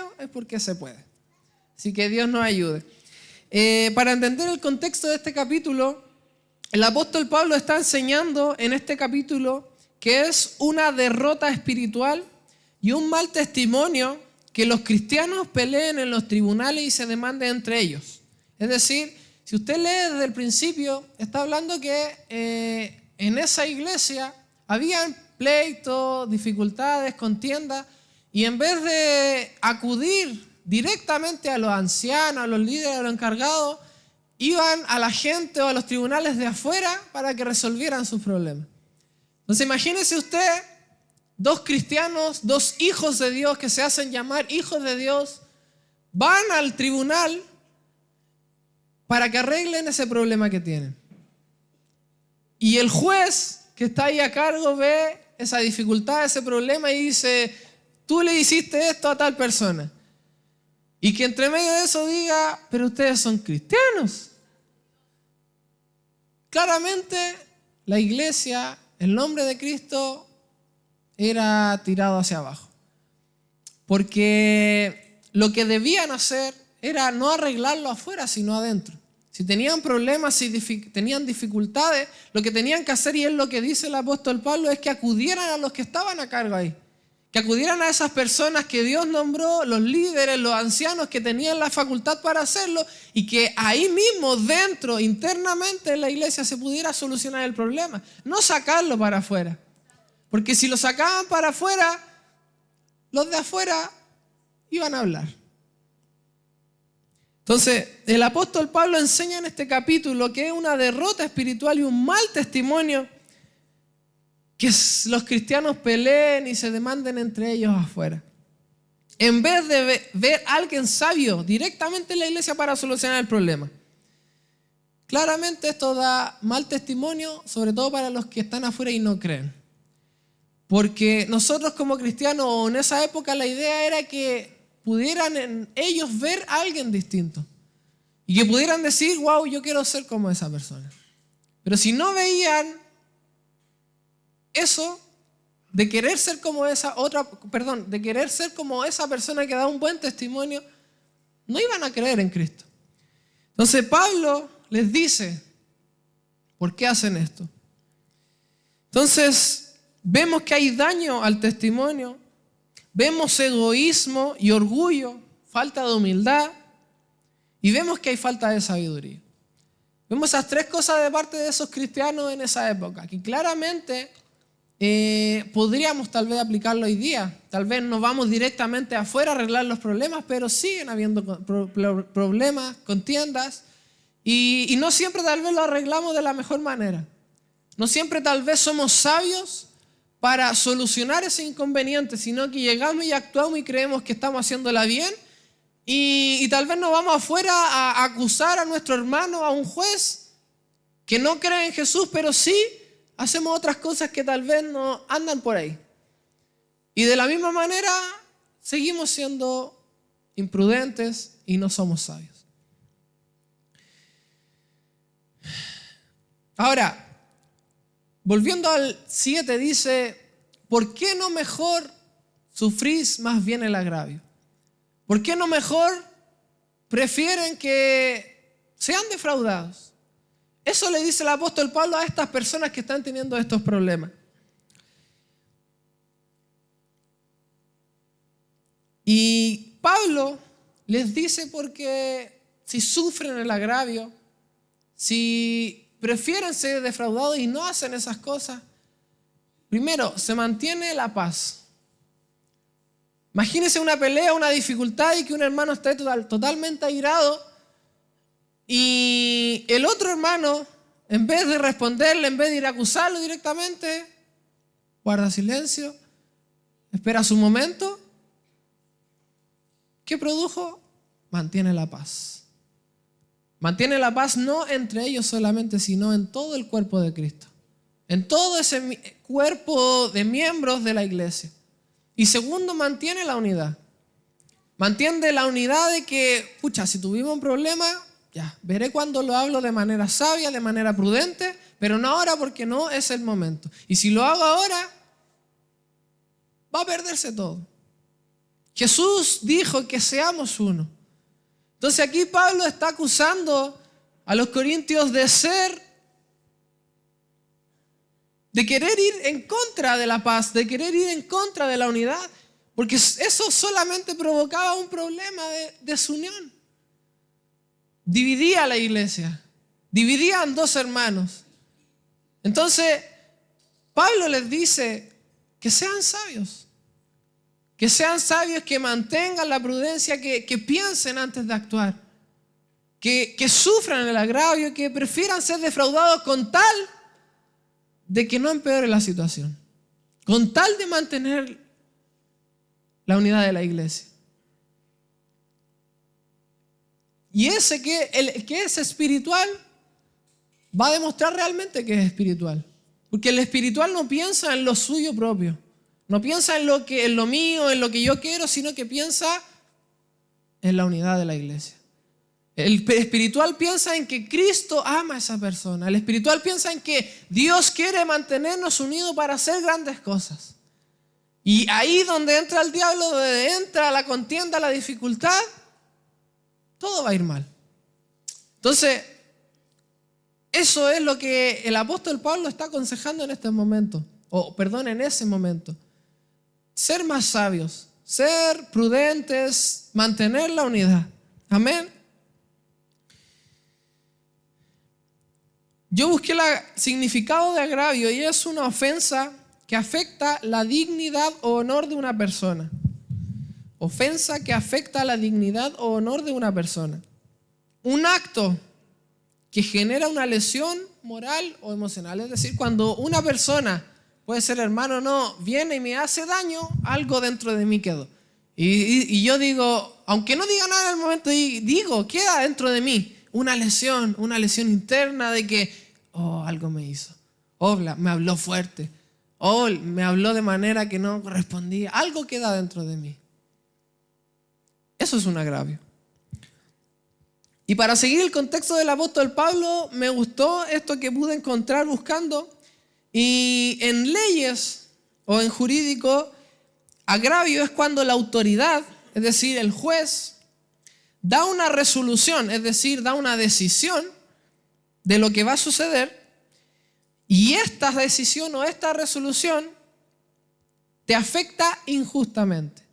testimonio es porque se puede. Así que Dios nos ayude. Para entender el contexto de este capítulo, el apóstol Pablo está enseñando en este capítulo que es una derrota espiritual y un mal testimonio que los cristianos peleen en los tribunales y se demanden entre ellos. Es decir, si usted lee desde el principio, está hablando que en esa iglesia habían pleitos, dificultades, contiendas, y en vez de acudir directamente a los ancianos, a los líderes, a los encargados, iban a la gente o a los tribunales de afuera para que resolvieran sus problemas. Entonces imagínese usted, dos cristianos, dos hijos de Dios que se hacen llamar hijos de Dios, van al tribunal para que arreglen ese problema que tienen. Y el juez que está ahí a cargo ve esa dificultad, ese problema y dice, tú le hiciste esto a tal persona. Y que entre medio de eso diga, pero ustedes son cristianos. Claramente la iglesia, el nombre de Cristo era tirado hacia abajo. Porque lo que debían hacer era no arreglarlo afuera, sino adentro. Si tenían problemas, si tenían dificultades, lo que tenían que hacer, y es lo que dice el apóstol Pablo, es que acudieran a los que estaban a cargo ahí. Que acudieran a esas personas que Dios nombró, los líderes, los ancianos que tenían la facultad para hacerlo, y que ahí mismo, dentro, internamente en la iglesia, se pudiera solucionar el problema. No sacarlo para afuera. Porque si lo sacaban para afuera, los de afuera iban a hablar. Entonces, el apóstol Pablo enseña en este capítulo que es una derrota espiritual y un mal testimonio que los cristianos peleen y se demanden entre ellos afuera. En vez de ver a alguien sabio directamente en la iglesia para solucionar el problema. Claramente esto da mal testimonio, sobre todo para los que están afuera y no creen. Porque nosotros como cristianos, en esa época la idea era que pudieran en ellos ver a alguien distinto. Y que pudieran decir, wow, yo quiero ser como esa persona. Pero si no veían eso de querer ser como de querer ser como esa persona que da un buen testimonio, no iban a creer en Cristo. Entonces Pablo les dice, ¿por qué hacen esto? Entonces vemos que hay daño al testimonio, vemos egoísmo y orgullo, falta de humildad, y vemos que hay falta de sabiduría. Vemos esas tres cosas de parte de esos cristianos en esa época, que claramente podríamos tal vez aplicarlo hoy día. Tal vez no vamos directamente afuera a arreglar los problemas, pero siguen habiendo problemas, contiendas, y no siempre tal vez lo arreglamos de la mejor manera. No siempre tal vez somos sabios para solucionar ese inconveniente, sino que llegamos y actuamos y creemos que estamos haciéndola bien, y tal vez nos vamos afuera a acusar a nuestro hermano, a un juez que no cree en Jesús, pero sí hacemos otras cosas que tal vez no andan por ahí. Y de la misma manera seguimos siendo imprudentes y no somos sabios. Ahora, volviendo al 7, dice, ¿por qué no mejor sufrís más bien el agravio? ¿Por qué no mejor prefieren que sean defraudados? Eso le dice el apóstol Pablo a estas personas que están teniendo estos problemas. Y Pablo les dice porque si sufren el agravio, si prefieren ser defraudados y no hacen esas cosas, primero, se mantiene la paz. Imagínense una pelea, una dificultad y que un hermano esté totalmente airado y el otro hermano, en vez de responderle, en vez de ir a acusarlo directamente, guarda silencio, espera su momento. ¿Qué produjo? Mantiene la paz. Mantiene la paz no entre ellos solamente, sino en todo el cuerpo de Cristo. En todo ese cuerpo de miembros de la iglesia. Y segundo, mantiene la unidad. Mantiene la unidad de que, si tuvimos un problema, ya, veré cuando lo hablo de manera sabia, de manera prudente, pero no ahora porque no es el momento. Y si lo hago ahora, va a perderse todo. Jesús dijo que seamos uno. Entonces aquí Pablo está acusando a los corintios de querer ir en contra de la paz, de querer ir en contra de la unidad, porque eso solamente provocaba un problema de desunión. Dividía a la iglesia, dividían dos hermanos. Entonces, Pablo les dice que sean sabios, que mantengan la prudencia, que piensen antes de actuar, que sufran el agravio, que prefieran ser defraudados con tal de que no empeore la situación, con tal de mantener la unidad de la iglesia. Y el que es espiritual va a demostrar realmente que es espiritual. Porque el espiritual no piensa en lo suyo propio, no piensa en lo mío, en lo que yo quiero, sino que piensa en la unidad de la iglesia. El espiritual piensa en que Cristo ama a esa persona. El espiritual piensa en que Dios quiere mantenernos unidos para hacer grandes cosas. Y ahí donde entra el diablo, donde entra la contienda, la dificultad, todo va a ir mal. Entonces, eso es lo que el apóstol Pablo está aconsejando en en ese momento. Ser más sabios, ser prudentes, mantener la unidad. Amén. Yo busqué el significado de agravio y es una ofensa que afecta la dignidad o honor de una persona. Ofensa que afecta la dignidad o honor de una persona. Un acto que genera una lesión moral o emocional. Es decir, cuando una persona, puede ser hermano o no, viene y me hace daño, algo dentro de mí quedó. Y yo digo, aunque no diga nada en el momento, digo, queda dentro de mí una lesión interna de que, algo me hizo. Me habló fuerte. Me habló de manera que no correspondía. Algo queda dentro de mí. Eso es un agravio. Y para seguir el contexto del apóstol Pablo, me gustó esto que pude encontrar buscando. Y en leyes o en jurídico, agravio es cuando la autoridad, es decir, el juez, da una resolución, es decir, da una decisión de lo que va a suceder, y esta decisión o esta resolución te afecta injustamente.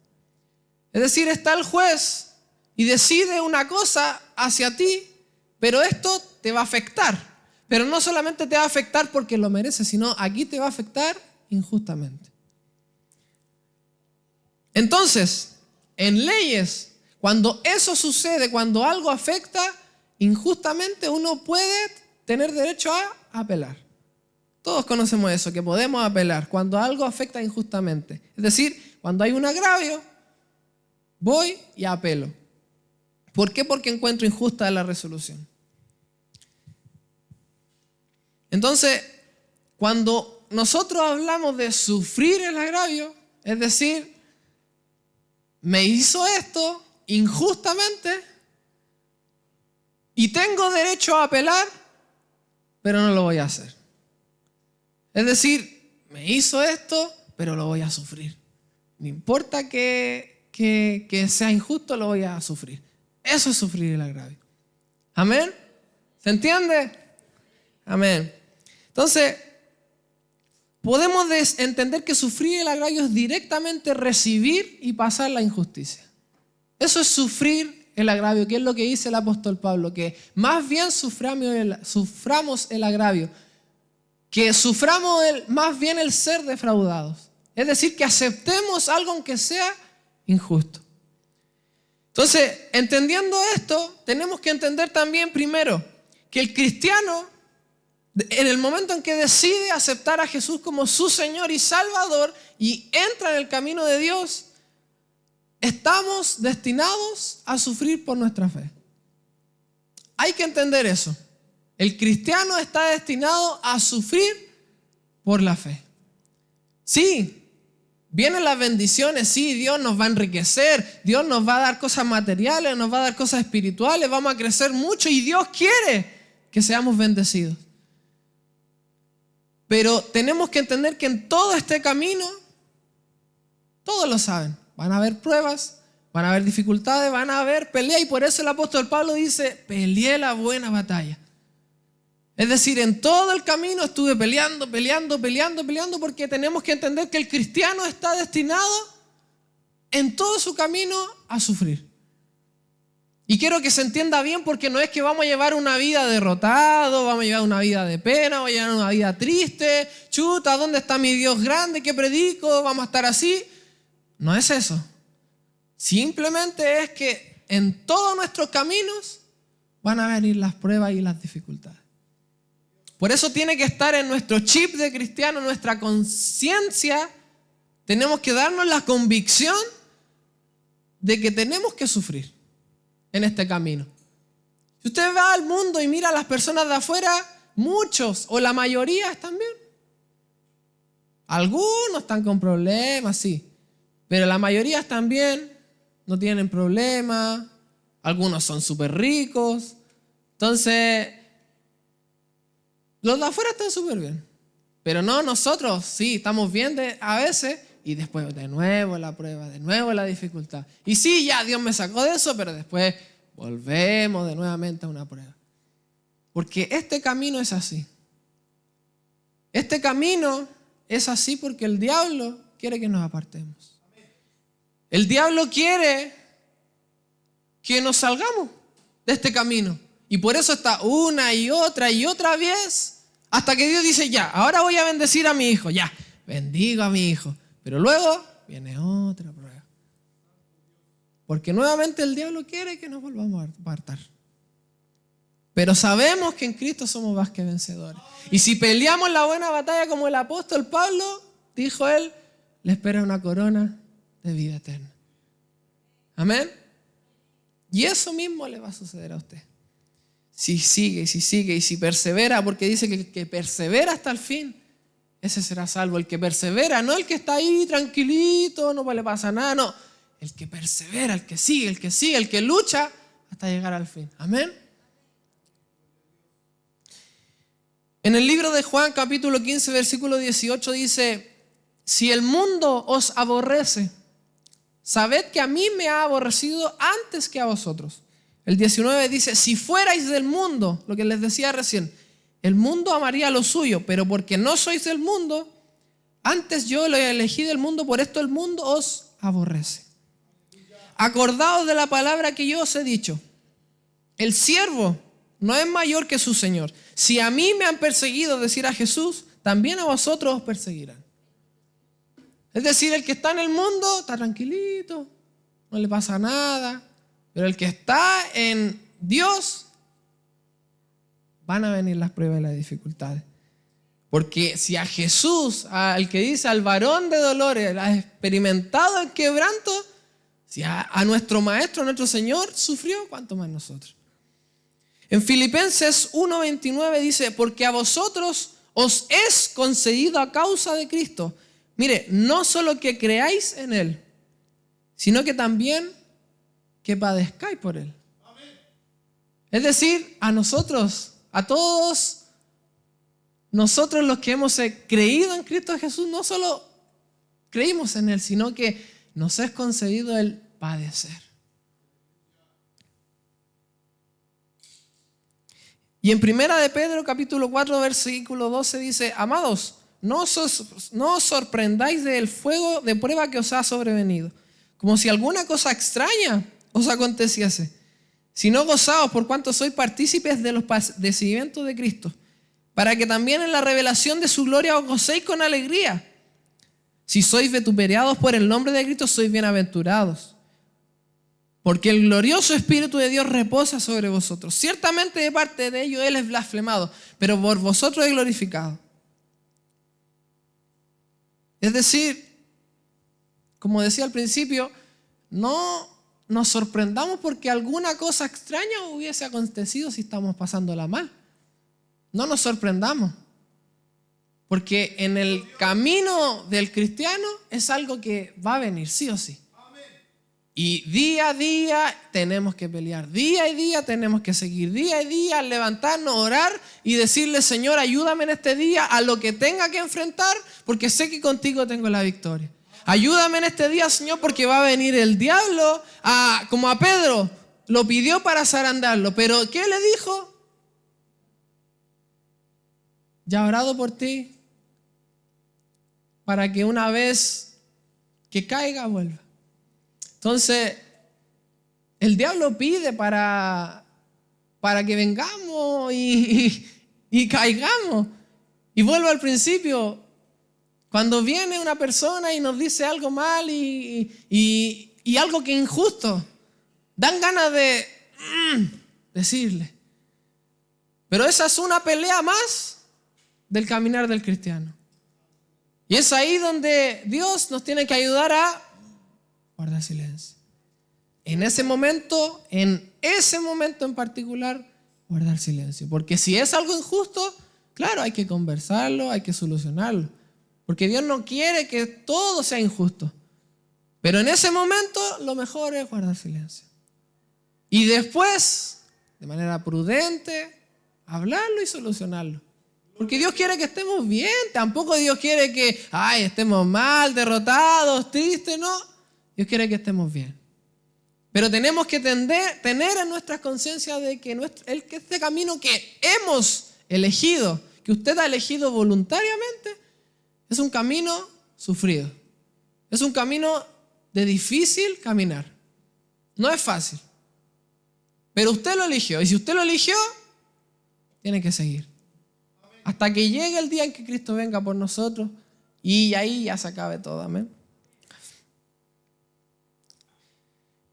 Es decir, está el juez y decide una cosa hacia ti, pero esto te va a afectar. Pero no solamente te va a afectar porque lo mereces, sino aquí te va a afectar injustamente. Entonces, en leyes, cuando eso sucede, cuando algo afecta injustamente, uno puede tener derecho a apelar. Todos conocemos eso, que podemos apelar cuando algo afecta injustamente. Es decir, cuando hay un agravio, voy y apelo. ¿Por qué? Porque encuentro injusta la resolución. Entonces, cuando nosotros hablamos de sufrir el agravio, es decir, me hizo esto injustamente y tengo derecho a apelar, pero no lo voy a hacer. Es decir, me hizo esto, pero lo voy a sufrir. No importa que sea injusto, lo voy a sufrir. Eso es sufrir el agravio. ¿Amén? ¿Se entiende? Amén. Entonces, podemos entender que sufrir el agravio es directamente recibir y pasar la injusticia. Eso es sufrir el agravio, que es lo que dice el apóstol Pablo, que más bien suframos el agravio, que suframos más bien el ser defraudados. Es decir, que aceptemos algo aunque sea injusto. Entonces, entendiendo esto, tenemos que entender también primero que el cristiano, en el momento en que decide aceptar a Jesús como su Señor y Salvador y entra en el camino de Dios, estamos destinados a sufrir por nuestra fe. Hay que entender eso. El cristiano está destinado a sufrir por la fe. Sí, vienen las bendiciones, sí, Dios nos va a enriquecer, Dios nos va a dar cosas materiales, nos va a dar cosas espirituales, vamos a crecer mucho y Dios quiere que seamos bendecidos. Pero tenemos que entender que en todo este camino, todos lo saben, van a haber pruebas, van a haber dificultades, van a haber peleas, y por eso el apóstol Pablo dice, peleé la buena batalla. Es decir, en todo el camino estuve peleando, porque tenemos que entender que el cristiano está destinado en todo su camino a sufrir. Y quiero que se entienda bien, porque no es que vamos a llevar una vida derrotado, vamos a llevar una vida de pena, vamos a llevar una vida triste, chuta, ¿dónde está mi Dios grande? ¿Qué predico? Vamos a estar así. No es eso. Simplemente es que en todos nuestros caminos van a venir las pruebas y las dificultades. Por eso tiene que estar en nuestro chip de cristiano, en nuestra conciencia. Tenemos que darnos la convicción de que tenemos que sufrir en este camino. Si usted va al mundo y mira a las personas de afuera, muchos o la mayoría están bien. Algunos están con problemas, sí, pero la mayoría están bien, no tienen problemas, algunos son súper ricos. Entonces, los de afuera están súper bien, pero no nosotros, sí, estamos bien a veces, y después de nuevo la prueba, de nuevo la dificultad. Y sí, ya Dios me sacó de eso, pero después volvemos de nuevamente a una prueba. Porque este camino es así. Este camino es así porque el diablo quiere que nos apartemos. El diablo quiere que nos salgamos de este camino. Y por eso está una y otra vez, hasta que Dios dice, ya, ahora voy a bendecir a mi hijo. Ya, bendigo a mi hijo. Pero luego viene otra prueba. Porque nuevamente el diablo quiere que nos volvamos a apartar. Pero sabemos que en Cristo somos más que vencedores. Y si peleamos la buena batalla como el apóstol Pablo, dijo él, le espera una corona de vida eterna. Amén. Y eso mismo le va a suceder a usted. Si sigue, y si persevera, porque dice que el que persevera hasta el fin, ese será salvo. El que persevera, no el que está ahí tranquilito, no le pasa nada, no. El que persevera, el que sigue, el que lucha hasta llegar al fin. Amén. En el libro de Juan, capítulo 15, versículo 18 dice, si el mundo os aborrece, sabed que a mí me ha aborrecido antes que a vosotros. El 19 dice, si fuerais del mundo, lo que les decía recién, el mundo amaría lo suyo, pero porque no sois del mundo, antes yo lo elegí del mundo, por esto el mundo os aborrece. Acordaos de la palabra que yo os he dicho. El siervo no es mayor que su Señor. Si a mí me han perseguido, decir a Jesús, también a vosotros os perseguirán. Es decir, el que está en el mundo está tranquilito, no le pasa nada. Pero el que está en Dios, van a venir las pruebas y las dificultades. Porque si a Jesús, al que dice al varón de dolores, ha experimentado el quebranto, si a nuestro Maestro, a nuestro Señor, sufrió, ¿cuánto más nosotros? En Filipenses 1:29 dice, porque a vosotros os es concedido a causa de Cristo. Mire, no solo que creáis en Él, sino que también que padezcáis por Él. Es decir, a nosotros, a todos nosotros los que hemos creído en Cristo Jesús, no solo creímos en Él, sino que nos es concedido el padecer. Y en 1 de Pedro capítulo 4 versículo 12 dice, amados, no os sorprendáis del fuego de prueba que os ha sobrevenido, como si alguna cosa extraña os aconteciese, sino gozaos por cuanto sois partícipes de los padecimientos de Cristo, para que también en la revelación de su gloria os gocéis con alegría. Si sois vituperados por el nombre de Cristo, sois bienaventurados, porque el glorioso Espíritu de Dios reposa sobre vosotros. Ciertamente de parte de ellos Él es blasfemado, pero por vosotros es glorificado. Es decir, como decía al principio, no nos sorprendamos porque alguna cosa extraña hubiese acontecido si estamos pasándola mal. No nos sorprendamos, porque en el camino del cristiano es algo que va a venir sí o sí. Y día a día tenemos que pelear, día y día tenemos que seguir, día y día levantarnos, orar y decirle, Señor, ayúdame en este día a lo que tenga que enfrentar, porque sé que contigo tengo la victoria. Ayúdame en este día, Señor, porque va a venir el diablo, como a Pedro, lo pidió para zarandarlo. Pero ¿qué le dijo? Ya he orado por ti, para que una vez que caiga, vuelva. Entonces, el diablo pide para que vengamos y caigamos. Y vuelvo al principio. Cuando viene una persona y nos dice algo mal y algo que es injusto, dan ganas de decirle. Pero esa es una pelea más del caminar del cristiano. Y es ahí donde Dios nos tiene que ayudar a guardar silencio. En ese momento en particular, guardar silencio. Porque si es algo injusto, claro, hay que conversarlo, hay que solucionarlo. Porque Dios no quiere que todo sea injusto. Pero en ese momento lo mejor es guardar silencio. Y después, de manera prudente, hablarlo y solucionarlo. Porque Dios quiere que estemos bien. Tampoco Dios quiere que estemos mal, derrotados, tristes. No, Dios quiere que estemos bien. Pero tenemos que tener en nuestras conciencias de que este camino que hemos elegido, que usted ha elegido voluntariamente, es un camino sufrido. Es un camino de difícil caminar. No es fácil. Pero usted lo eligió. Y si usted lo eligió, tiene que seguir. Hasta que llegue el día en que Cristo venga por nosotros y ahí ya se acabe todo. Amén.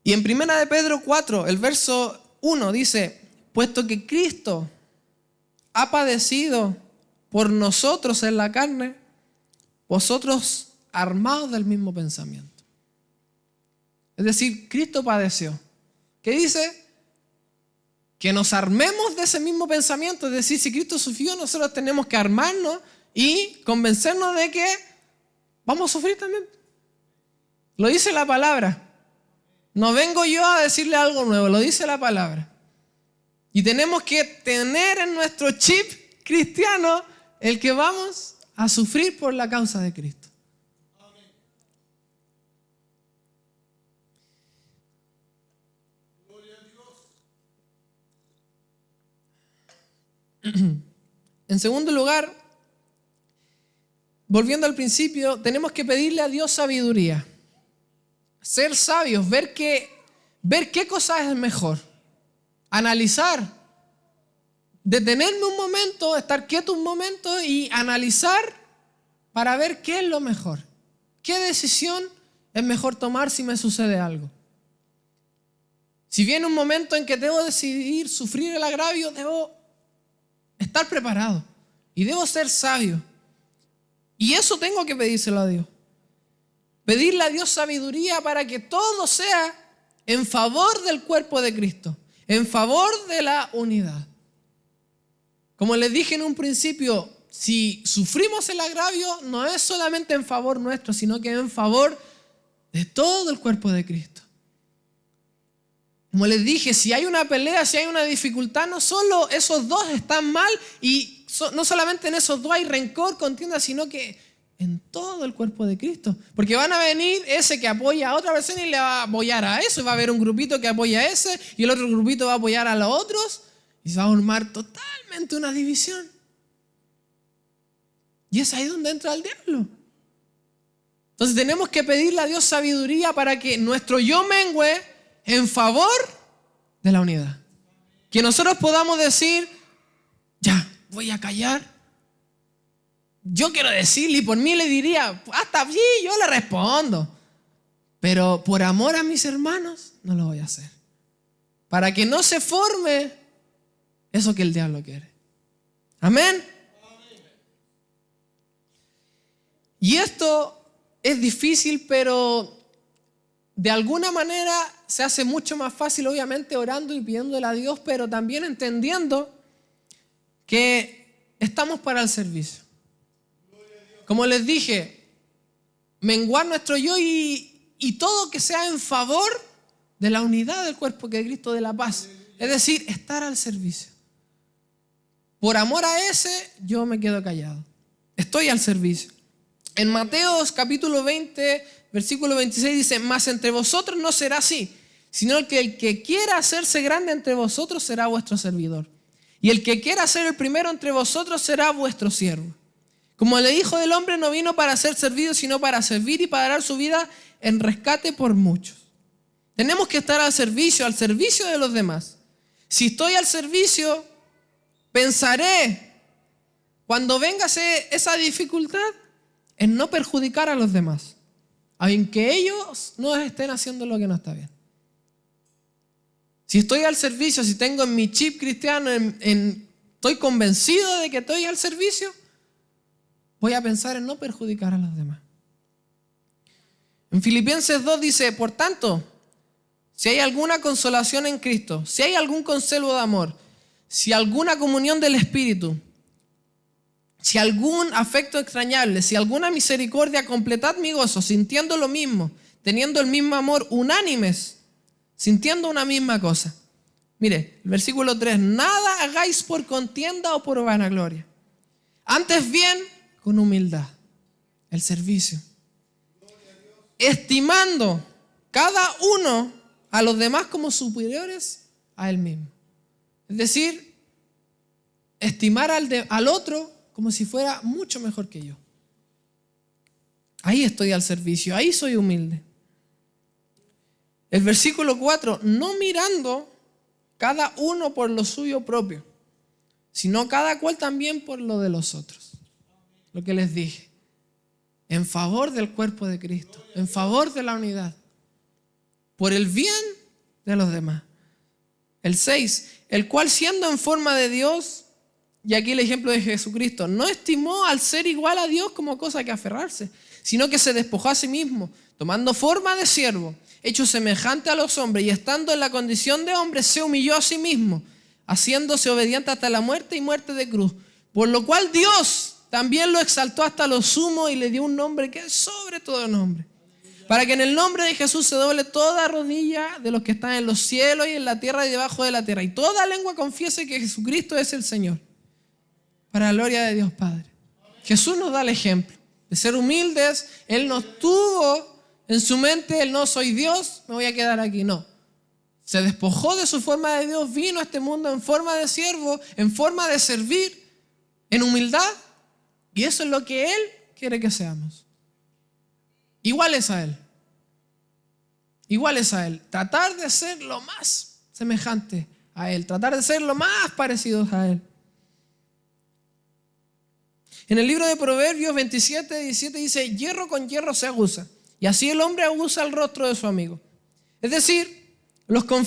Y en 1 de Pedro 4, el verso 1 dice: puesto que Cristo ha padecido por nosotros en la carne, vosotros armados del mismo pensamiento. Es decir, Cristo padeció. ¿Qué dice? Que nos armemos de ese mismo pensamiento. Es decir, si Cristo sufrió, nosotros tenemos que armarnos y convencernos de que vamos a sufrir también. Lo dice la palabra. No vengo yo a decirle algo nuevo, lo dice la palabra. Y tenemos que tener en nuestro chip cristiano el que vamos a sufrir por la causa de Cristo. En segundo lugar, volviendo al principio, tenemos que pedirle a Dios sabiduría. Ser sabios, ver qué cosa es mejor. Analizar. Detenerme un momento, estar quieto un momento y analizar para ver qué es lo mejor. ¿Qué decisión es mejor tomar si me sucede algo? Si viene un momento en que debo decidir sufrir el agravio, debo estar preparado y debo ser sabio. Y eso tengo que pedírselo a Dios. Pedirle a Dios sabiduría para que todo sea en favor del cuerpo de Cristo, en favor de la unidad. Como les dije en un principio, si sufrimos el agravio, no es solamente en favor nuestro, sino que en favor de todo el cuerpo de Cristo. Como les dije, si hay una pelea, si hay una dificultad, no solo esos dos están mal y no solamente en esos dos hay rencor, contienda, sino que en todo el cuerpo de Cristo. Porque van a venir ese que apoya a otra persona y le va a apoyar a eso. Y va a haber un grupito que apoya a ese y el otro grupito va a apoyar a los otros. Y se va a formar totalmente una división. Y es ahí donde entra el diablo. Entonces tenemos que pedirle a Dios sabiduría para que nuestro yo mengue en favor de la unidad. Que nosotros podamos decir, ya, voy a callar. Yo quiero decirle, y por mí le diría, hasta sí, yo le respondo. Pero por amor a mis hermanos, no lo voy a hacer. Para que no se forme eso que el diablo quiere. Amén. Y esto es difícil, pero de alguna manera se hace mucho más fácil, obviamente orando y pidiéndole a Dios, pero también entendiendo que estamos para el servicio. Como les dije, menguar nuestro yo y todo que sea en favor de la unidad del cuerpo de Cristo, de la paz. Es decir, estar al servicio. Por amor a ese, yo me quedo callado. Estoy al servicio. En Mateos capítulo 20, versículo 26 dice, mas entre vosotros no será así, sino que el que quiera hacerse grande entre vosotros será vuestro servidor. Y el que quiera ser el primero entre vosotros será vuestro siervo. Como el Hijo del Hombre no vino para ser servido, sino para servir y para dar su vida en rescate por muchos. Tenemos que estar al servicio de los demás. Si estoy al servicio, pensaré, cuando venga esa dificultad, en no perjudicar a los demás, aunque ellos no estén haciendo lo que no está bien. Si estoy al servicio, si tengo en mi chip cristiano, estoy convencido de que estoy al servicio, voy a pensar en no perjudicar a los demás. En Filipenses 2 dice, por tanto, si hay alguna consolación en Cristo, si hay algún consuelo de amor, si alguna comunión del Espíritu, si algún afecto extrañable, si alguna misericordia, completad mi gozo, sintiendo lo mismo, teniendo el mismo amor, unánimes, sintiendo una misma cosa. Mire, el versículo 3, nada hagáis por contienda o por vanagloria, antes bien con humildad, el servicio, estimando cada uno a los demás como superiores a él mismo. Es decir, estimar al otro como si fuera mucho mejor que yo. Ahí estoy al servicio, ahí soy humilde. El versículo 4, no mirando cada uno por lo suyo propio, sino cada cual también por lo de los otros. Lo que les dije, en favor del cuerpo de Cristo, en favor de la unidad, por el bien de los demás. El 6, el cual siendo en forma de Dios, y aquí el ejemplo de Jesucristo, no estimó al ser igual a Dios como cosa que aferrarse, sino que se despojó a sí mismo, tomando forma de siervo, hecho semejante a los hombres, y estando en la condición de hombre, se humilló a sí mismo, haciéndose obediente hasta la muerte y muerte de cruz. Por lo cual Dios también lo exaltó hasta lo sumo y le dio un nombre que es sobre todo nombre, para que en el nombre de Jesús se doble toda rodilla de los que están en los cielos y en la tierra y debajo de la tierra, y toda lengua confiese que Jesucristo es el Señor, para la gloria de Dios Padre. Jesús nos da el ejemplo de ser humildes. Él no tuvo en su mente el no soy Dios, me voy a quedar aquí. No. Se despojó de su forma de Dios, vino a este mundo en forma de siervo, en forma de servir, en humildad. Y eso es lo que Él quiere que seamos. Iguales a Él. Iguales a Él. Tratar de ser lo más semejante a Él. Tratar de ser lo más parecidos a Él. En el libro de Proverbios 27:17 dice, hierro con hierro se aguza, y así el hombre aguza el rostro de su amigo. Es decir, con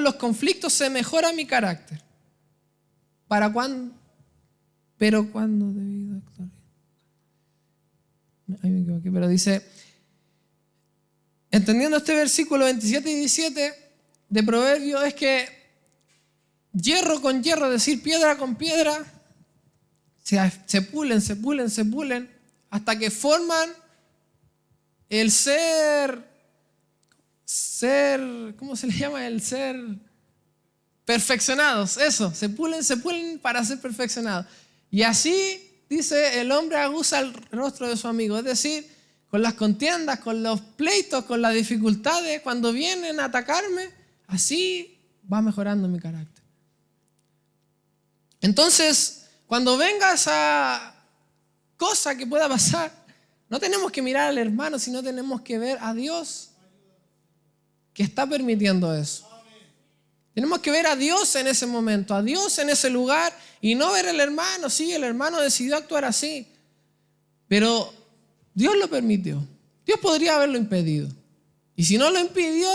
los conflictos se mejora mi carácter. ¿Para cuándo? Pero cuando debido actuar. Ahí me equivoqué, pero dice, entendiendo este versículo 27 y 17 de Proverbios, es que hierro con hierro, es decir, piedra con piedra, se pulen, hasta que forman el ser, ¿cómo se le llama? El ser perfeccionados, eso, se pulen para ser perfeccionados. Y así, dice, el hombre aguza el rostro de su amigo, es decir, con las contiendas, con los pleitos, con las dificultades, cuando vienen a atacarme, así va mejorando mi carácter. Entonces, cuando venga esa cosa que pueda pasar, no tenemos que mirar al hermano, sino tenemos que ver a Dios que está permitiendo eso. Tenemos que ver a Dios en ese momento, a Dios en ese lugar, y no ver al hermano. Sí, el hermano decidió actuar así, pero Dios lo permitió. Dios podría haberlo impedido. Y si no lo impidió,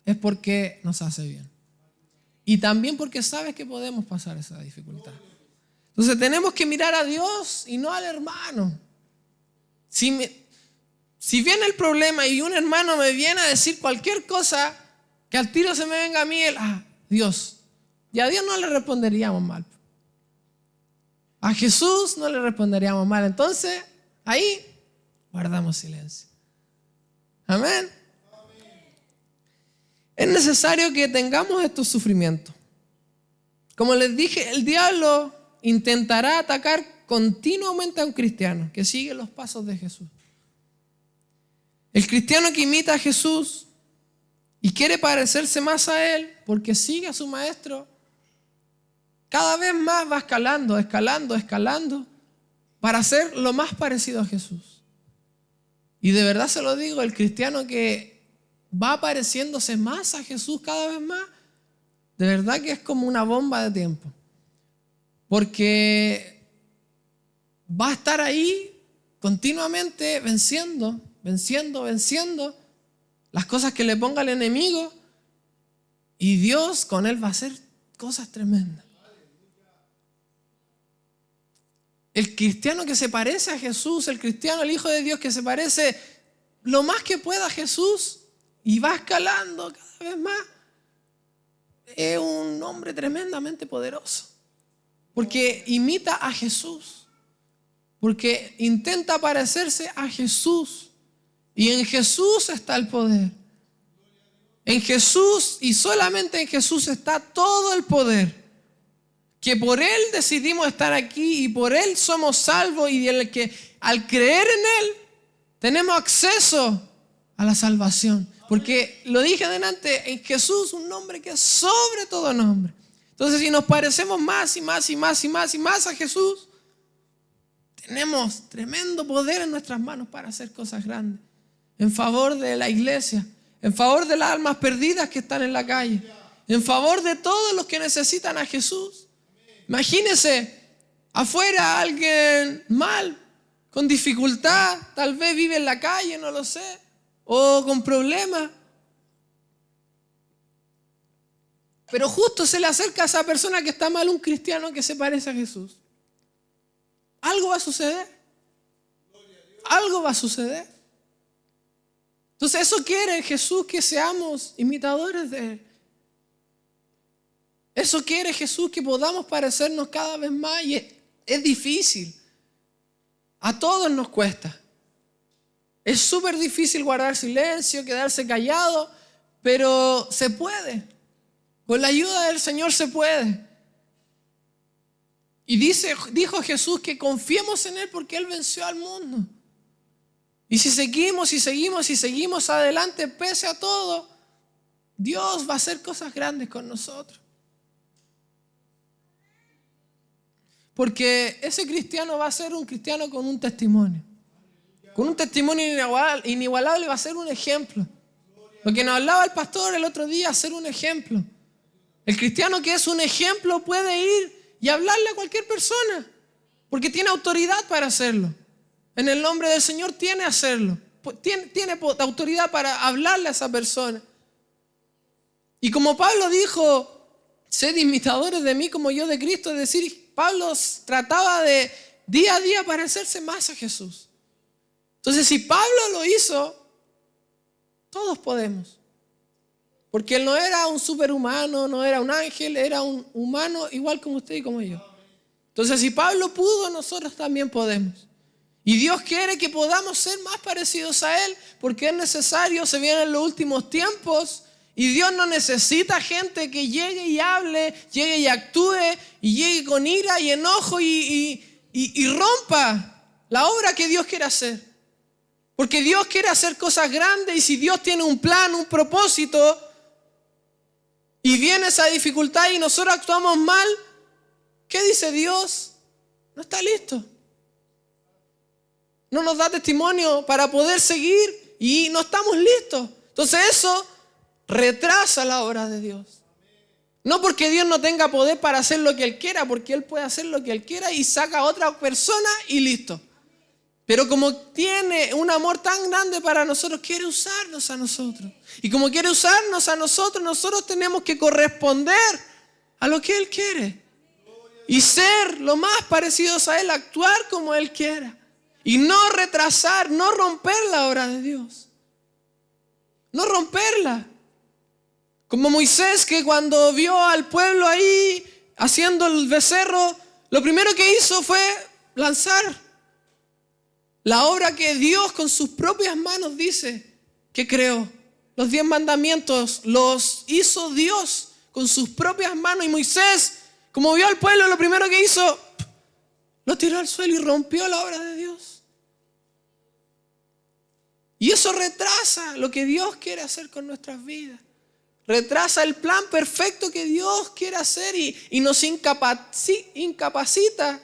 es porque nos hace bien. Y también porque sabes que podemos pasar esa dificultad. Entonces tenemos que mirar a Dios y no al hermano. Si viene el problema y un hermano me viene a decir cualquier cosa, que al tiro se me venga a mí Dios. Y a Dios no le responderíamos mal. A Jesús no le responderíamos mal. Entonces, ahí guardamos silencio. Amén. Es necesario que tengamos estos sufrimientos. Como les dije, el diablo intentará atacar continuamente a un cristiano que sigue los pasos de Jesús. El cristiano que imita a Jesús y quiere parecerse más a Él porque sigue a su maestro, cada vez más va escalando para ser lo más parecido a Jesús. Y de verdad se lo digo, el cristiano que va pareciéndose más a Jesús cada vez más, de verdad que es como una bomba de tiempo. Porque va a estar ahí continuamente venciendo las cosas que le ponga el enemigo, y Dios con él va a hacer cosas tremendas. El cristiano que se parece a Jesús, el cristiano, el Hijo de Dios que se parece lo más que pueda a Jesús y va escalando cada vez más, es un hombre tremendamente poderoso. Porque imita a Jesús. Porque intenta parecerse a Jesús. Y en Jesús está el poder. En Jesús y solamente en Jesús está todo el poder. Que por Él decidimos estar aquí y por Él somos salvos, y el que al creer en Él tenemos acceso a la salvación. Porque lo dije delante, en Jesús un nombre que es sobre todo nombre. Entonces si nos parecemos más a Jesús, tenemos tremendo poder en nuestras manos para hacer cosas grandes. En favor de la iglesia, en favor de las almas perdidas que están en la calle, en favor de todos los que necesitan a Jesús. Imagínese afuera alguien mal, con dificultad, tal vez vive en la calle, no lo sé, o con problemas. Pero justo se le acerca a esa persona que está mal, un cristiano que se parece a Jesús. Algo va a suceder. Algo va a suceder. Entonces eso quiere Jesús, que seamos imitadores de Él. Eso quiere Jesús, que podamos parecernos cada vez más, y es difícil. A todos nos cuesta. Es súper difícil guardar silencio, quedarse callado, pero se puede. Con la ayuda del Señor se puede. Y dijo Jesús que confiemos en Él porque Él venció al mundo. Y si seguimos adelante pese a todo, Dios va a hacer cosas grandes con nosotros. Porque ese cristiano va a ser un cristiano con un testimonio. Con un testimonio inigualable, va a ser un ejemplo. Lo que nos hablaba el pastor el otro día, ser un ejemplo. El cristiano que es un ejemplo puede ir y hablarle a cualquier persona, porque tiene autoridad para hacerlo. En el nombre del Señor tiene hacerlo. Tiene autoridad para hablarle a esa persona. Y como Pablo dijo, sed imitadores de mí como yo de Cristo, es decir, Pablo trataba de día a día parecerse más a Jesús. Entonces, si Pablo lo hizo, todos podemos. Porque él no era un superhumano, no era un ángel, era un humano igual como usted y como yo. Entonces, si Pablo pudo, nosotros también podemos. Y Dios quiere que podamos ser más parecidos a Él, porque es necesario, se vienen los últimos tiempos. Y Dios no necesita gente que llegue y hable, llegue y actúe, y llegue con ira y enojo y rompa la obra que Dios quiere hacer. Porque Dios quiere hacer cosas grandes, y si Dios tiene un plan, un propósito, y viene esa dificultad y nosotros actuamos mal, ¿qué dice Dios? No está listo. No nos da testimonio para poder seguir y no estamos listos. Entonces eso retrasa la obra de Dios. No porque Dios no tenga poder para hacer lo que Él quiera, porque Él puede hacer lo que Él quiera y saca a otra persona y listo. Pero como tiene un amor tan grande para nosotros, quiere usarnos a nosotros. Y como quiere usarnos a nosotros, nosotros tenemos que corresponder a lo que Él quiere. Y ser lo más parecidos a Él, actuar como Él quiera. Y no retrasar, no romper la obra de Dios. No romperla. Como Moisés, que cuando vio al pueblo ahí haciendo el becerro, lo primero que hizo fue lanzar la obra que Dios con sus propias manos dice que creó. Los 10 mandamientos los hizo Dios con sus propias manos. Y Moisés, como vio al pueblo, lo primero que hizo, lo tiró al suelo y rompió la obra de Dios. Y eso retrasa lo que Dios quiere hacer con nuestras vidas. Retrasa el plan perfecto que Dios quiere hacer y nos incapacita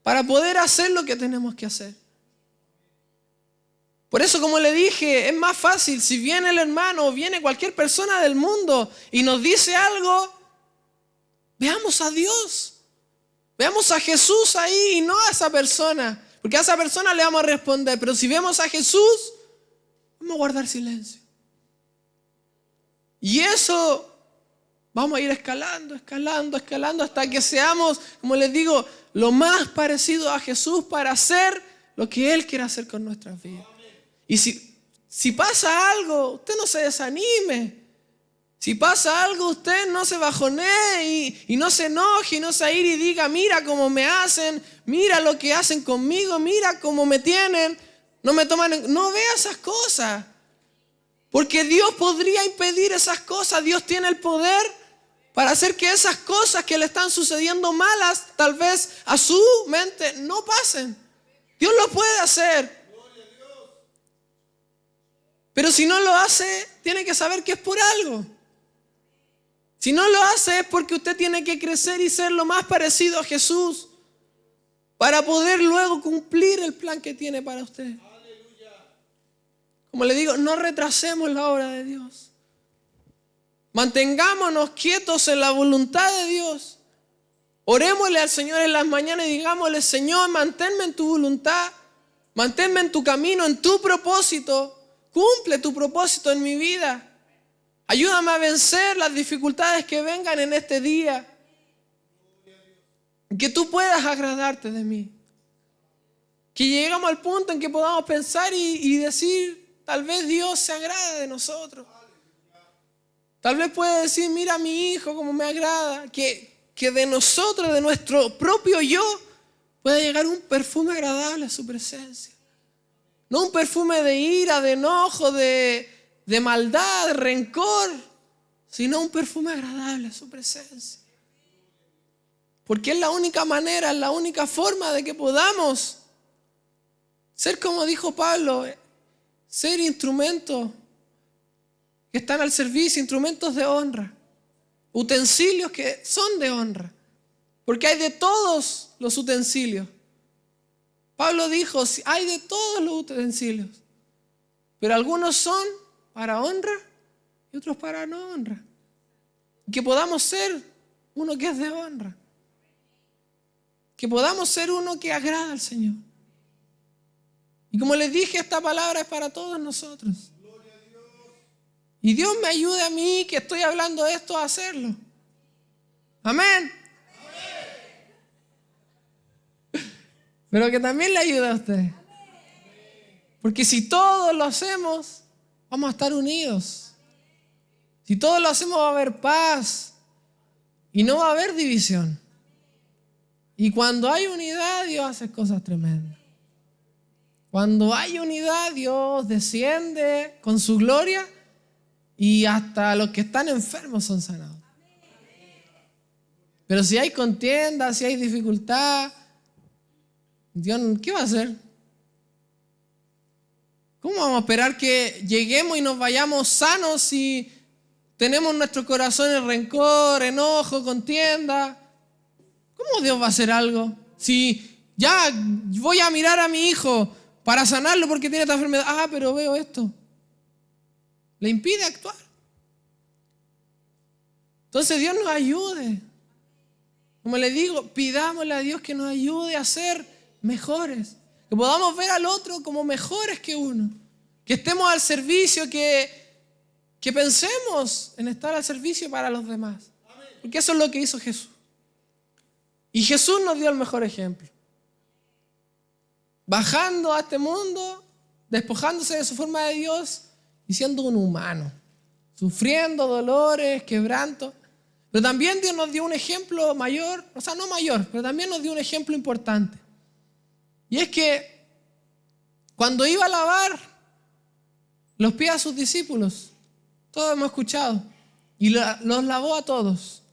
para poder hacer lo que tenemos que hacer. Por eso, como le dije, es más fácil si viene el hermano o viene cualquier persona del mundo y nos dice algo, veamos a Dios. Veamos a Jesús ahí y no a esa persona. Porque a esa persona le vamos a responder. Pero si vemos a Jesús, vamos a guardar silencio. Y eso vamos a ir escalando hasta que seamos, como les digo, lo más parecido a Jesús para hacer lo que Él quiere hacer con nuestras vidas. Y si pasa algo, usted no se desanime. Si pasa algo, usted no se bajonee y no se enoje y no se ire y diga, mira cómo me hacen, mira lo que hacen conmigo, mira cómo me tienen, no me toman. No vea esas cosas. Porque Dios podría impedir esas cosas. Dios tiene el poder para hacer que esas cosas que le están sucediendo malas, tal vez a su mente, no pasen. Dios lo puede hacer. Pero si no lo hace, tiene que saber que es por algo. Si no lo hace es porque usted tiene que crecer y ser lo más parecido a Jesús para poder luego cumplir el plan que tiene para usted. Como le digo, no retrasemos la obra de Dios. Mantengámonos quietos en la voluntad de Dios. Orémosle al Señor en las mañanas y digámosle, Señor, manténme en tu voluntad, manténme en tu camino, en tu propósito. Cumple tu propósito en mi vida. Ayúdame a vencer las dificultades que vengan en este día. Que tú puedas agradarte de mí. Que lleguemos al punto en que podamos pensar y decir, tal vez Dios se agrada de nosotros. Tal vez puede decir, mira a mi hijo como me agrada. Que de nosotros, de nuestro propio yo, pueda llegar un perfume agradable a su presencia. No un perfume de ira, de enojo, de maldad, de rencor, sino un perfume agradable a su presencia. Porque es la única manera, es la única forma de que podamos ser, como dijo Pablo, ser instrumentos que están al servicio, instrumentos de honra, utensilios que son de honra. Porque hay de todos los utensilios. Pablo dijo, hay de todos los utensilios, pero algunos son para honra y otros para no honra. Y que podamos ser uno que es de honra. Que podamos ser uno que agrada al Señor. Y como les dije, esta palabra es para todos nosotros. Y Dios me ayude a mí, que estoy hablando de esto, a hacerlo. Amén. Pero que también le ayude a usted. Porque si todos lo hacemos, vamos a estar unidos. Si todos lo hacemos, va a haber paz. Y no va a haber división. Y cuando hay unidad, Dios hace cosas tremendas. Cuando hay unidad, Dios desciende con su gloria y hasta los que están enfermos son sanados. Pero si hay contienda, si hay dificultad, Dios, ¿qué va a hacer? ¿Cómo vamos a esperar que lleguemos y nos vayamos sanos si tenemos en nuestro corazón el rencor, enojo, contienda? ¿Cómo Dios va a hacer algo? Si ya voy a mirar a mi hijo para sanarlo porque tiene esta enfermedad, pero veo esto. Le impide actuar. Entonces Dios nos ayude. Como le digo, pidámosle a Dios que nos ayude a ser mejores. Que podamos ver al otro como mejores que uno. Que estemos al servicio, que pensemos en estar al servicio para los demás. Porque eso es lo que hizo Jesús. Y Jesús nos dio el mejor ejemplo. Bajando a este mundo, despojándose de su forma de Dios y siendo un humano. Sufriendo dolores, quebrantos. Pero también Dios nos dio un ejemplo mayor, o sea, no mayor, pero también nos dio un ejemplo importante. Y es que cuando iba a lavar los pies a sus discípulos, todos hemos escuchado, y los lavó a todos.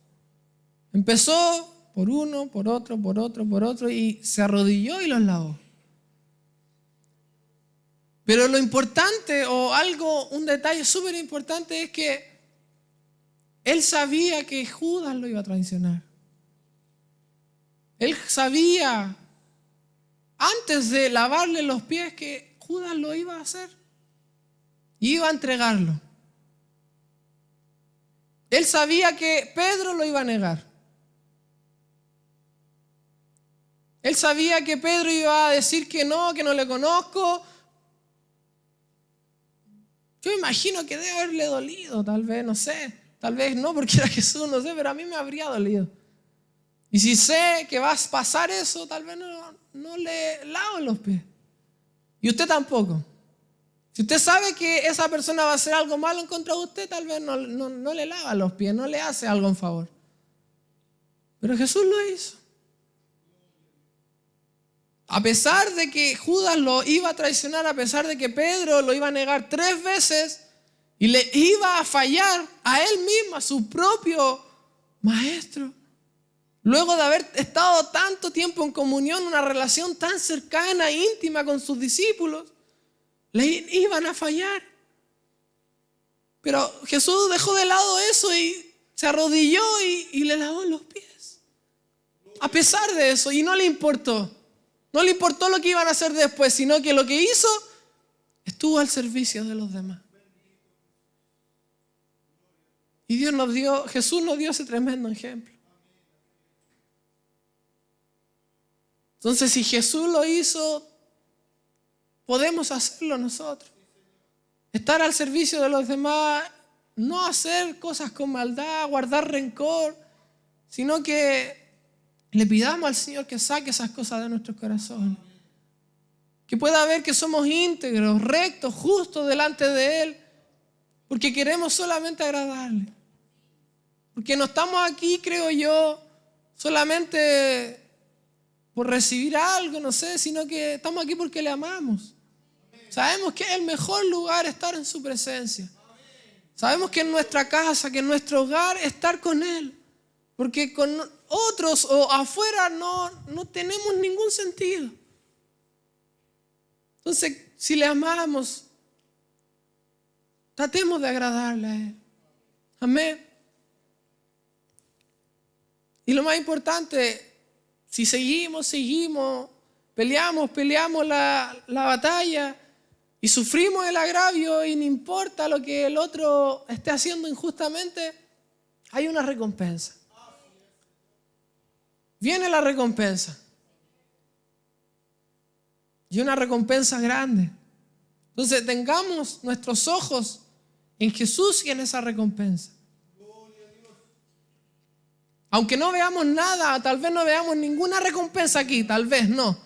Empezó por uno, por otro, por otro, por otro, y se arrodilló y los lavó. Pero lo importante, un detalle súper importante es que él sabía que Judas lo iba a traicionar. Él sabía, antes de lavarle los pies, que Judas lo iba a hacer. Iba a entregarlo. Él sabía que Pedro lo iba a negar. Él sabía que Pedro iba a decir que no le conozco. Yo imagino que debe haberle dolido, tal vez, no sé. Tal vez no porque era Jesús, no sé, pero a mí me habría dolido. Y si sé que va a pasar eso, tal vez no le lavo los pies. Y usted tampoco. Si usted sabe que esa persona va a hacer algo malo en contra de usted, tal vez no le lava los pies, no le hace algo en favor. Pero Jesús lo hizo. A pesar de que Judas lo iba a traicionar, a pesar de que Pedro lo iba a negar 3 veces y le iba a fallar a él mismo, a su propio maestro, luego de haber estado tanto tiempo en comunión, una relación tan cercana, íntima con sus discípulos, le iban a fallar. Pero Jesús dejó de lado eso y se arrodilló y le lavó los pies. A pesar de eso, y no le importó. No le importó lo que iban a hacer después, sino que lo que hizo estuvo al servicio de los demás. Y Jesús nos dio ese tremendo ejemplo. Entonces, si Jesús lo hizo, podemos hacerlo nosotros. Estar al servicio de los demás, no hacer cosas con maldad, guardar rencor, sino que le pidamos al Señor que saque esas cosas de nuestros corazones. Que pueda ver que somos íntegros, rectos, justos delante de Él, porque queremos solamente agradarle. Porque no estamos aquí, creo yo, solamente por recibir algo, no sé, sino que estamos aquí porque le amamos. Sabemos que es el mejor lugar estar en su presencia. Sabemos que en nuestra casa, que en nuestro hogar, estar con Él. Porque con otros o afuera no tenemos ningún sentido. Entonces, si le amamos, tratemos de agradarle a Él. Amén. Y lo más importante, si seguimos, peleamos la batalla y sufrimos el agravio y no importa lo que el otro esté haciendo injustamente, hay una recompensa. Viene la recompensa. Y una recompensa grande. Entonces tengamos nuestros ojos en Jesús y en esa recompensa. Aunque no veamos nada, tal vez no veamos ninguna recompensa aquí, tal vez no.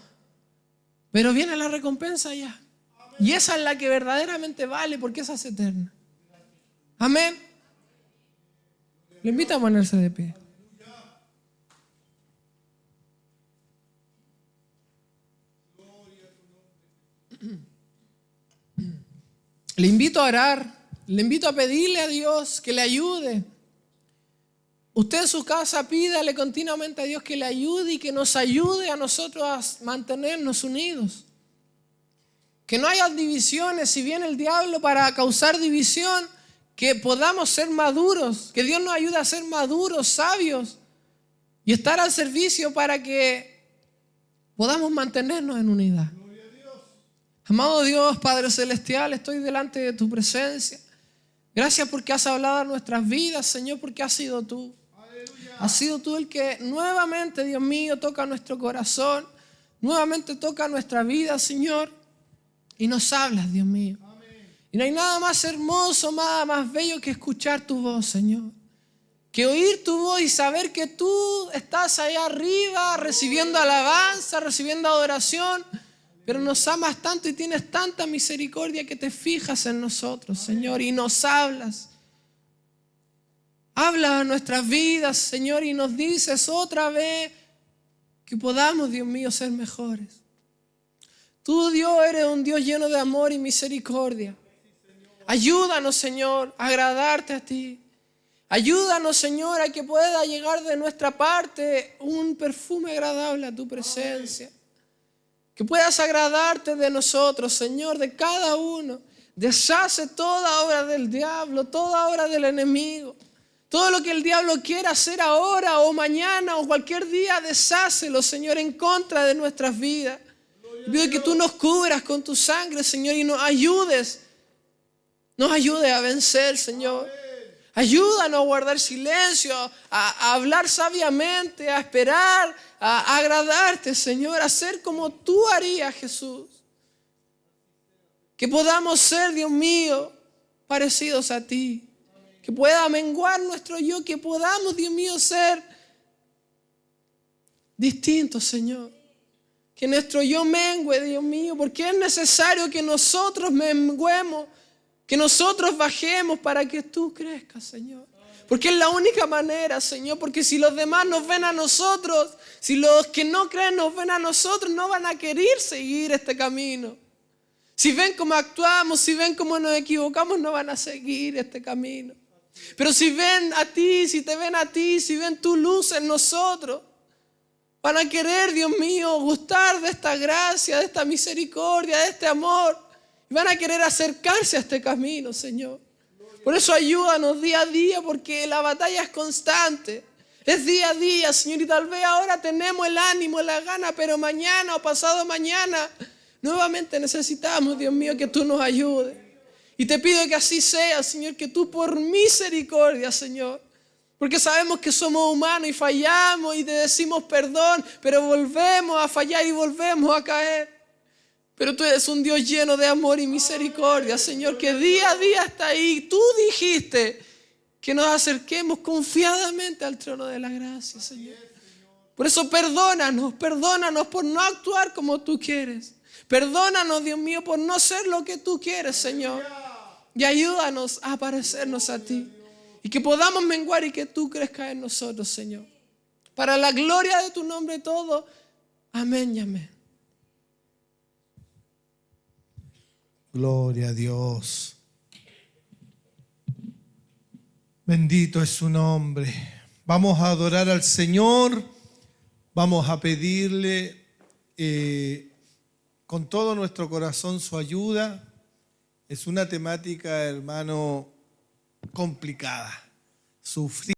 Pero viene la recompensa ya. Y esa es la que verdaderamente vale, porque esa es eterna. Amén. Le invito a ponerse de pie. Le invito a orar, le invito a pedirle a Dios que le ayude. Usted en su casa pídale continuamente a Dios que le ayude y que nos ayude a nosotros a mantenernos unidos. Que no haya divisiones, si viene el diablo para causar división, que podamos ser maduros, que Dios nos ayude a ser maduros, sabios y estar al servicio para que podamos mantenernos en unidad. Amado Dios, Padre Celestial, estoy delante de tu presencia. Gracias porque has hablado a nuestras vidas, Señor, porque has sido tú. Has sido tú el que nuevamente, Dios mío, toca nuestro corazón, nuevamente toca nuestra vida, Señor, y nos hablas, Dios mío. Y no hay nada más hermoso, nada más bello que escuchar tu voz, Señor. Que oír tu voz y saber que tú estás allá arriba recibiendo alabanza, recibiendo adoración, pero nos amas tanto y tienes tanta misericordia que te fijas en nosotros, Señor, y nos hablas. Habla a nuestras vidas, Señor, y nos dices otra vez que podamos, Dios mío, ser mejores. Tú, Dios, eres un Dios lleno de amor y misericordia. Ayúdanos, Señor, a agradarte a ti. Ayúdanos, Señor, a que pueda llegar de nuestra parte un perfume agradable a tu presencia. Que puedas agradarte de nosotros, Señor, de cada uno. Deshace toda obra del diablo, toda obra del enemigo. Todo lo que el diablo quiera hacer ahora o mañana o cualquier día, deshácelo, Señor, en contra de nuestras vidas. Pido que tú nos cubras con tu sangre, Señor, y nos ayudes. Nos ayudes a vencer, Señor. Ayúdanos a guardar silencio, a hablar sabiamente, a esperar, a agradarte, Señor, a ser como tú harías, Jesús. Que podamos ser, Dios mío, parecidos a ti. Que pueda menguar nuestro yo, que podamos, Dios mío, ser distintos, Señor. Que nuestro yo mengue, Dios mío, porque es necesario que nosotros menguemos, que nosotros bajemos para que tú crezcas, Señor. Porque es la única manera, Señor, porque si los demás nos ven a nosotros, si los que no creen nos ven a nosotros, no van a querer seguir este camino. Si ven cómo actuamos, si ven cómo nos equivocamos, no van a seguir este camino. Pero si ven a ti, si te ven a ti, si ven tu luz en nosotros, van a querer, Dios mío, gustar de esta gracia, de esta misericordia, de este amor. Y van a querer acercarse a este camino, Señor. Por eso ayúdanos día a día, porque la batalla es constante. Es día a día, Señor, y tal vez ahora tenemos el ánimo, la gana, pero mañana o pasado mañana nuevamente necesitamos, Dios mío, que tú nos ayudes. Y te pido que así sea, Señor, que tú por misericordia, Señor, porque sabemos que somos humanos y fallamos y te decimos perdón, pero volvemos a fallar y volvemos a caer. Pero tú eres un Dios lleno de amor y misericordia, Señor, que día a día está ahí. Tú dijiste que nos acerquemos confiadamente al trono de la gracia, Señor. Por eso perdónanos por no actuar como tú quieres. Perdónanos, Dios mío, por no ser lo que tú quieres, Señor. Y ayúdanos a parecernos a ti. Y que podamos menguar y que tú crezcas en nosotros, Señor. Para la gloria de tu nombre todo. Amén y amén. Gloria a Dios. Bendito es su nombre. Vamos a adorar al Señor. Vamos a pedirle con todo nuestro corazón su ayuda. Es una temática, hermano, complicada. Sufrir.